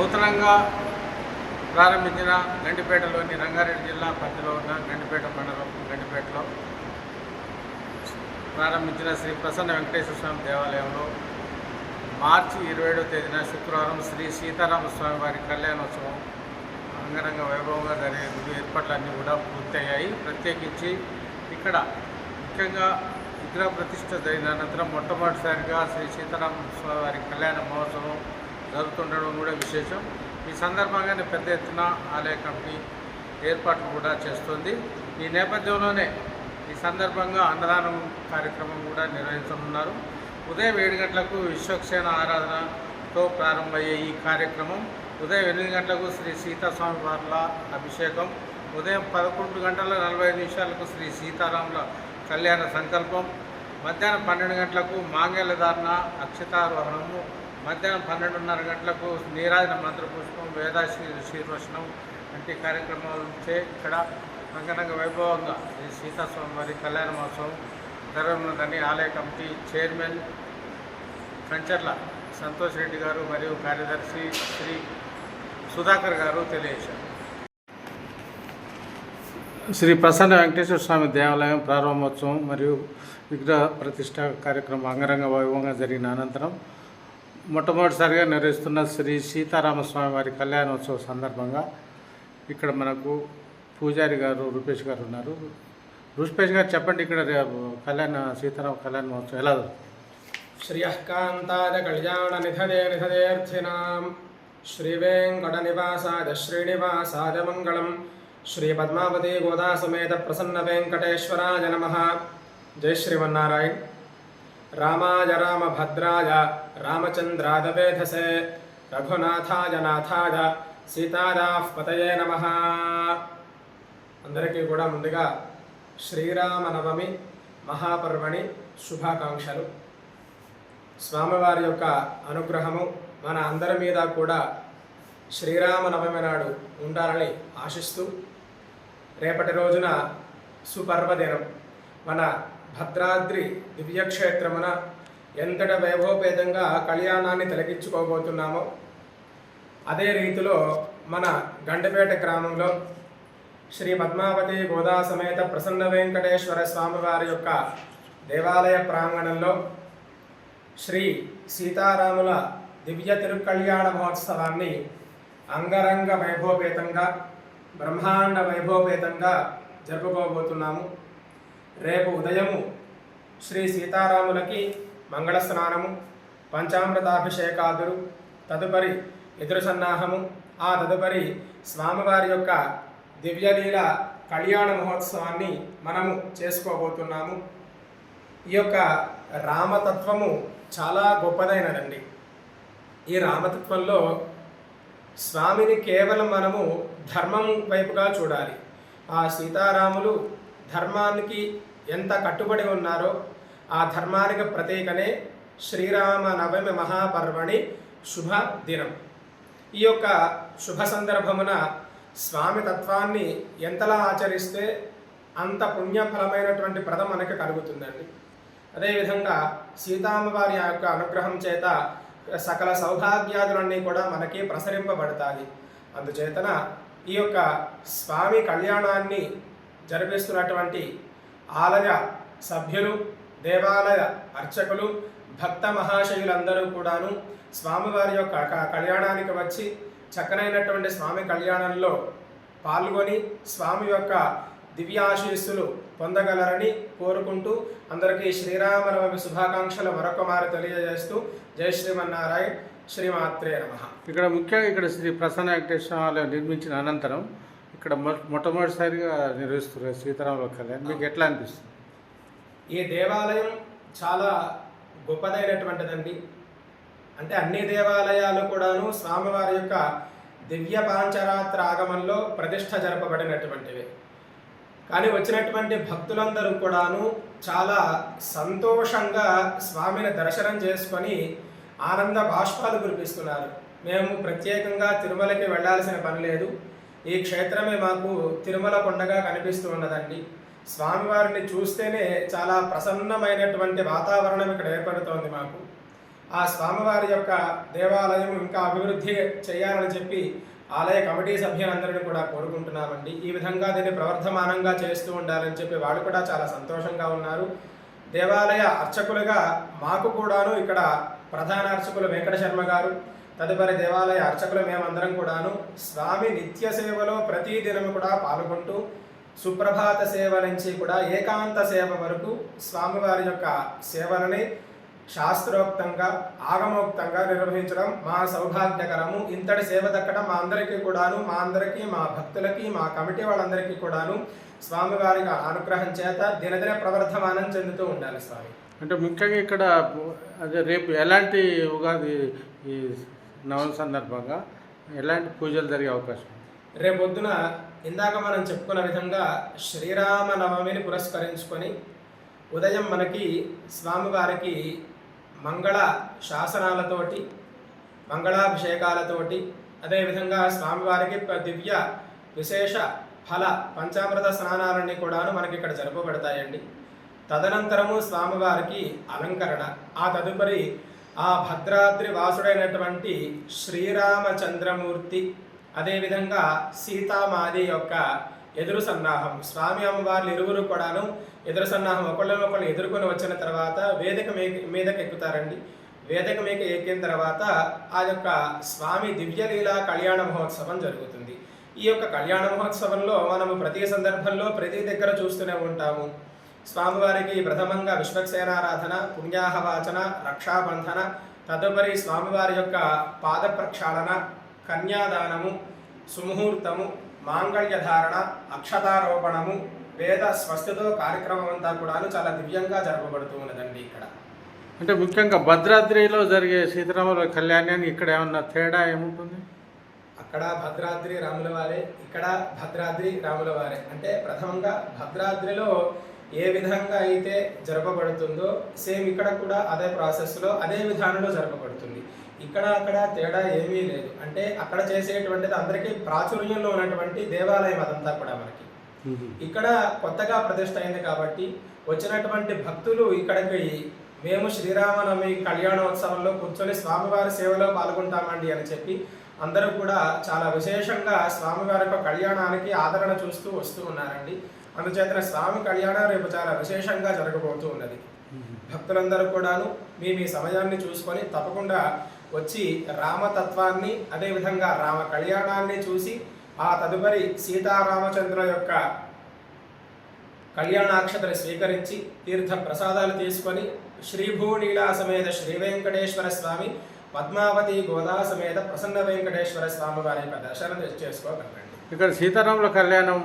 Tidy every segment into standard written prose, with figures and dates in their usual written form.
నూతనంగా ప్రారంభించిన గండిపేటలోని రంగారెడ్డి జిల్లా పరిధిలో ఉన్న గండిపేట మండలం గండిపేటలో ప్రారంభించిన శ్రీ ప్రసన్న వెంకటేశ్వర స్వామి దేవాలయంలో మార్చి 27వ తేదీన శుక్రవారం శ్రీ సీతారామస్వామి వారి కళ్యాణోత్సవం అంగరంగ వైభవంగా జరిగే ఏర్పాట్లన్నీ కూడా పూర్తయ్యాయి. ప్రత్యేకించి ఇక్కడ ముఖ్యంగా విగ్రహ ప్రతిష్ఠ జరిగిన అనంతరం మొట్టమొదటిసారిగా శ్రీ సీతారామస్వామి వారి కళ్యాణ మహోత్సవం జరుగుతుండడం కూడా విశేషం. ఈ సందర్భంగానే పెద్ద ఎత్తున ఆలయ కమిటీ ఏర్పాట్లు కూడా చేస్తుంది. ఈ నేపథ్యంలోనే ఈ సందర్భంగా అన్నదానం కార్యక్రమం కూడా నిర్వహించనున్నారు. ఉదయం 7 గంటలకు విశ్వక్సేన ఆరాధనతో ప్రారంభమయ్యే ఈ కార్యక్రమం ఉదయం 8 గంటలకు శ్రీ సీతాస్వామి వార్ల అభిషేకం, ఉదయం 11:45 శ్రీ సీతారాముల కళ్యాణ సంకల్పం, మధ్యాహ్నం 12 గంటలకు మాంగళ్యధారణ అక్షతారోహణము, మధ్యాహ్నం 12:30 గంటలకు నీరాజన మంత్రపుష్పం, వేదాశీర్వచనం వంటి కార్యక్రమాలచే ఇక్కడ అంగరంగ వైభవంగా శ్రీ సీతాస్వామి వారి కళ్యాణ మహోత్సవం జరగనున్నదని ఆలయ కమిటీ చైర్మన్ కంచర్ల సంతోష్ రెడ్డి గారు మరియు కార్యదర్శి శ్రీ సుధాకర్ గారు తెలియజేశారు. శ్రీ ప్రసన్న వెంకటేశ్వర స్వామి దేవాలయం ప్రారంభోత్సవం మరియు విగ్రహ ప్రతిష్ట కార్యక్రమం అంగరంగ వైభవంగా జరిగిన అనంతరం మొట్టమొదటిసారిగా నిర్వహిస్తున్న శ్రీ సీతారామస్వామి వారి కళ్యాణోత్సవ సందర్భంగా ఇక్కడ మనకు పూజారి గారు రూపేష్ గారు ఉన్నారు. రూపేష్ గారు చెప్పండి, ఇక్కడ సీతారామ కళ్యాణ మహోత్సవం ఎలా? శ్రియకాంతాయ కళ్యాణ నిధయేర్థినాం శ్రీ వెంకట నివాసాయ శ్రీనివాసాయ మంగళం. శ్రీ పద్మావతి గోదా సమేత ప్రసన్న వెంకటేశ్వరాయ నమః. జై శ్రీమన్నారాయణ. రామాయ రామభద్రాయ రామచంద్రాయ వేధసే రఘునాథాయ నాథాయ సీతారాః పతయే నమః. అందరికీ కూడా ముందుగా శ్రీరామనవమి మహాపర్వణి శుభాకాంక్షలు. స్వామివారి యొక్క అనుగ్రహము మన అందరి మీద కూడా శ్రీరామనవమి నాడు ఉండాలని ఆశిస్తూ, రేపటి రోజున సుపర్వదినం మన భద్రాద్రి దివ్యక్షేత్రమున ఎంతటి వైభవపేతంగా కళ్యాణాన్ని తిలకించుకోబోతున్నామో అదే రీతిలో మన గండిపేట గ్రామంలో శ్రీ పద్మావతి గోదా సమేత ప్రసన్న వెంకటేశ్వర స్వామివారి యొక్క దేవాలయ ప్రాంగణంలో శ్రీ సీతారాముల దివ్య తిరుకళ్యాణ మహోత్సవాన్ని అంగరంగ వైభవపేతంగా బ్రహ్మాండ వైభవపేతంగా జరుపుకోబోతున్నాము. రేపు ఉదయము శ్రీ సీతారాములకి మంగళ స్నానము, పంచామృతాభిషేకాదులు, తదుపరి ఎదురు సన్నాహము, ఆ తదుపరి స్వామివారి యొక్క దివ్యలీల కళ్యాణ మహోత్సవాన్ని మనము చేసుకోబోతున్నాము. ఈ యొక్క రామతత్వము చాలా గొప్పదైనదండి. ఈ రామతత్వంలో స్వామిని కేవలం మనము ధర్మం వైపుగా చూడాలి. ఆ సీతారాములు ధర్మానికి ఎంత కట్టుబడి ఉన్నారో ఆ ధర్మానికి ప్రతీకనే శ్రీరామ నవమి మహాపర్వణి శుభ దినం. ఈ యొక్క శుభ సందర్భమున స్వామి తత్వాన్ని ఎంతలా ఆచరిస్తే అంత పుణ్యఫలమైనటువంటి ప్రదం మనకు కలుగుతుందండి. అదేవిధంగా సీతామ్మవారి యొక్క అనుగ్రహం చేత సకల సౌభాగ్యాదులన్నీ కూడా మనకి ప్రసరింపబడతాయి. అందుచేతన ఈ యొక్క స్వామి కళ్యాణాన్ని జరిపిస్తున్నటువంటి ఆలయ సభ్యులు, దేవాలయ అర్చకులు, భక్త మహాశయులందరూ కూడాను స్వామివారి యొక్క కళ్యాణానికి వచ్చి చక్కనైనటువంటి స్వామి కళ్యాణంలో పాల్గొని స్వామి యొక్క దివ్యాశీస్సులు పొందగలరని కోరుకుంటూ అందరికీ శ్రీరామనవమి శుభాకాంక్షలు మరొకమారు తెలియజేస్తూ జై శ్రీమన్నారాయణ. శ్రీమాత్రే నమః. ఇక్కడ ముఖ్యంగా ఇక్కడ శ్రీ ప్రసన్న వెంకటేశ్వర ఆలయం నిర్మించిన అనంతరం ఇక్కడ మొట్టమొదటిసారిగా నిర్వహిస్తున్నారు సీతారాముల కళ్యాణం. మీకు ఎట్లా అనిపిస్తుంది? ఈ దేవాలయం చాలా గొప్పదైనటువంటిదండి. అంటే అన్ని దేవాలయాలు కూడాను స్వామివారి యొక్క దివ్య పాంచరాత్ర ఆగమంలో ప్రతిష్ఠ జరపబడినటువంటివి. కానీ వచ్చినటువంటి భక్తులందరూ కూడాను చాలా సంతోషంగా స్వామిని దర్శనం చేసుకొని ఆనంద బాష్పాలు కురిపిస్తున్నారు. మేము ప్రత్యేకంగా తిరుమలకి వెళ్ళాల్సిన పని లేదు, ఈ క్షేత్రమే మాకు తిరుమల కొండగా కనిపిస్తూ ఉన్నదండి. స్వామివారిని చూస్తేనే చాలా ప్రసన్నమైనటువంటి వాతావరణం ఇక్కడ ఏర్పడుతోంది మాకు. ఆ స్వామివారి యొక్క దేవాలయం ఇంకా అభివృద్ధి చేయాలని చెప్పి ఆలయ కమిటీ సభ్యులందరినీ కూడా కోరుకుంటున్నామండి. ఈ విధంగా దీన్ని ప్రవర్ధమానంగా చేస్తూ ఉండాలని చెప్పి వాళ్ళు కూడా చాలా సంతోషంగా ఉన్నారు. దేవాలయ అర్చకులుగా మాకు కూడాను ఇక్కడ ప్రధాన అర్చకులు వెంకట శర్మ గారు, తదుపరి దేవాలయ అర్చకులు మేమందరం కూడాను స్వామి నిత్య సేవలో ప్రతి దినము కూడా పాల్గొంటూ సుప్రభాత సేవ నుంచి కూడా ఏకాంత సేవ వరకు స్వామివారి యొక్క సేవలని శాస్త్రోక్తంగా ఆగమోక్తంగా నిర్వహించడం మా సౌభాగ్యకరము. ఇంతటి సేవ దక్కడం మా అందరికీ కూడాను, మా భక్తులకి, మా కమిటీ వాళ్ళందరికీ కూడాను స్వామివారి అనుగ్రహం చేత దినదిన ప్రవర్ధమానం చెందుతూ ఉండాలి స్వామి. అంటే ముఖ్యంగా ఇక్కడ అదే రేపు ఎలాంటి ఉగాది ఈ నవమి సందర్భంగా ఎలాంటి పూజలు జరిగే అవకాశం? రేపొద్దున ఇందాక మనం చెప్పుకున్న విధంగా శ్రీరామ నవమిని పురస్కరించుకొని ఉదయం మనకి స్వామివారికి మంగళ శాసనాలతోటి, మంగళాభిషేకాలతోటి, అదేవిధంగా స్వామివారికి దివ్య విశేష ఫల పంచామృత స్నానాలన్నీ కూడాను మనకి ఇక్కడ జరపబడతాయండి. తదనంతరము స్వామివారికి అలంకరణ, ఆ తదుపరి ఆ భద్రాద్రి వాసుడైనటువంటి శ్రీరామచంద్రమూర్తి, అదేవిధంగా సీతామాది యొక్క ఎదురు సన్నాహం, స్వామి అమ్మవార్లు ఇరువురు కూడాను ఎదురు సన్నాహం ఒకళ్ళనొకళ్ళు ఎదుర్కొని వచ్చిన తర్వాత వేదిక మీదకి ఎక్కుతారండి. వేదిక మీద ఎక్కిన తర్వాత ఆ యొక్క స్వామి దివ్యలీలా కళ్యాణ మహోత్సవం జరుగుతుంది. ఈ యొక్క కళ్యాణ మహోత్సవంలో మనము ప్రతి సందర్భంలో ప్రతి దగ్గర చూస్తూనే ఉంటాము. స్వామివారికి ప్రథమంగా విశ్వక్సేనారాధన, పుణ్యాహవాచన, రక్షాబంధన, తదుపరి స్వామివారి యొక్క పాద ప్రక్షాళన, కన్యాదానము, సుముహూర్తము, మాంగళ్యధారణ, అక్షతారోపణము, వేద స్వస్తితో కార్యక్రమం అంతా కూడా చాలా దివ్యంగా జరపబడుతూ ఉన్నదండి. ఇక్కడ అంటే ముఖ్యంగా భద్రాద్రిలో జరిగే సీతారాముల కళ్యాణానికి ఇక్కడ ఏమన్నా తేడా ఏముంటుంది? అక్కడ భద్రాద్రి రాముల వారే, ఇక్కడ భద్రాద్రి రాముల వారే. అంటే ప్రథమంగా భద్రాద్రిలో ఏ విధంగా అయితే జరపబడుతుందో సేమ్ ఇక్కడ కూడా అదే ప్రాసెస్లో అదే విధానంలో జరపబడుతుంది. ఇక్కడ అక్కడ తేడా ఏమీ లేదు. అంటే అక్కడ చేసేటువంటిది అందరికీ ప్రాచుర్యంలో ఉన్నటువంటి దేవాలయం అదంతా కూడా మనకి ఇక్కడ కొత్తగా ప్రతిష్ఠ అయింది కాబట్టి వచ్చినటువంటి భక్తులు ఇక్కడికి మేము శ్రీరామనవమి కళ్యాణోత్సవంలో కూర్చొని స్వామివారి సేవలో పాల్గొంటామండి అని చెప్పి అందరూ కూడా చాలా విశేషంగా స్వామివారి యొక్క కళ్యాణానికి ఆదరణ చూస్తూ వస్తూ ఉన్నారండి. అందుచేతన స్వామి కళ్యాణం రేపు చాలా విశేషంగా జరగబోతూ ఉన్నది. భక్తులందరూ కూడాను మీ సమయాన్ని చూసుకొని తప్పకుండా వచ్చి రామతత్వాన్ని, అదేవిధంగా రామ కళ్యాణాన్ని చూసి ఆ తదుపరి సీతారామచంద్రుల యొక్క కళ్యాణాక్షతలు స్వీకరించి తీర్థ ప్రసాదాలు తీసుకొని శ్రీభూనీలా సమేత శ్రీ వెంకటేశ్వర స్వామి, పద్మావతి గోదా సమేత ప్రసన్న వెంకటేశ్వర స్వామి వారి యొక్క దర్శనం చేసుకోగలండి. ఇక్కడ సీతారాముల కళ్యాణం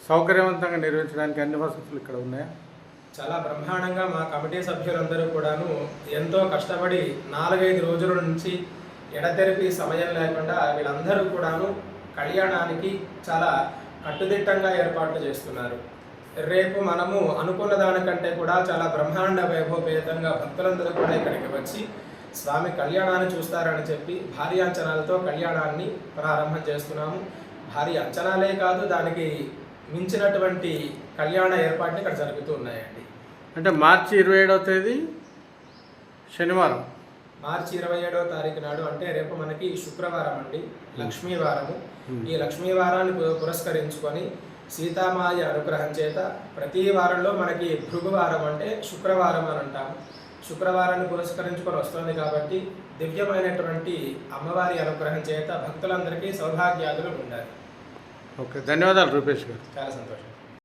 సౌకర్యవంతంగా నిర్వహించడానికి అన్ని వసతులు ఇక్కడ ఉన్నాయా? చాలా బ్రహ్మాండంగా మా కమిటీ సభ్యులందరూ కూడాను ఎంతో కష్టపడి 4-5 రోజుల నుంచి ఎడతెరిపి సమయం లేకుండా వీళ్ళందరూ కూడాను కళ్యాణానికి చాలా కట్టుదిట్టంగా ఏర్పాట్లు చేస్తున్నారు. రేపు మనము అనుకున్న దానికంటే కూడా చాలా బ్రహ్మాండ వైభవపేతంగా భక్తులందరూ కూడా ఇక్కడికి వచ్చి స్వామి కళ్యాణాన్ని చూస్తారని చెప్పి భారీ అంచనాలతో కళ్యాణాన్ని ప్రారంభం చేస్తున్నాము. భారీ అంచనాలే కాదు, దానికి మించినటువంటి కళ్యాణ ఏర్పాట్లు ఇక్కడ జరుగుతూ ఉన్నాయండి. అంటే మార్చి 27వ తేదీ శనివారం, మార్చి 27వ తారీఖు నాడు, అంటే రేపు మనకి శుక్రవారం అండి, లక్ష్మీవారము. ఈ లక్ష్మీవారాన్ని పురస్కరించుకొని సీతామాయ అనుగ్రహం చేత ప్రతి వారంలో మనకి భృగువారం అంటే శుక్రవారం అని అంటాము. శుక్రవారాన్ని పురస్కరించుకొని వస్తుంది కాబట్టి దివ్యమైనటువంటి అమ్మవారి అనుగ్రహం చేత భక్తులందరికీ సౌభాగ్యాదులు ఉండాలి. ఓకే, ధన్యవాదాలు రూపేష్ గారు. చాలా సంతోషం.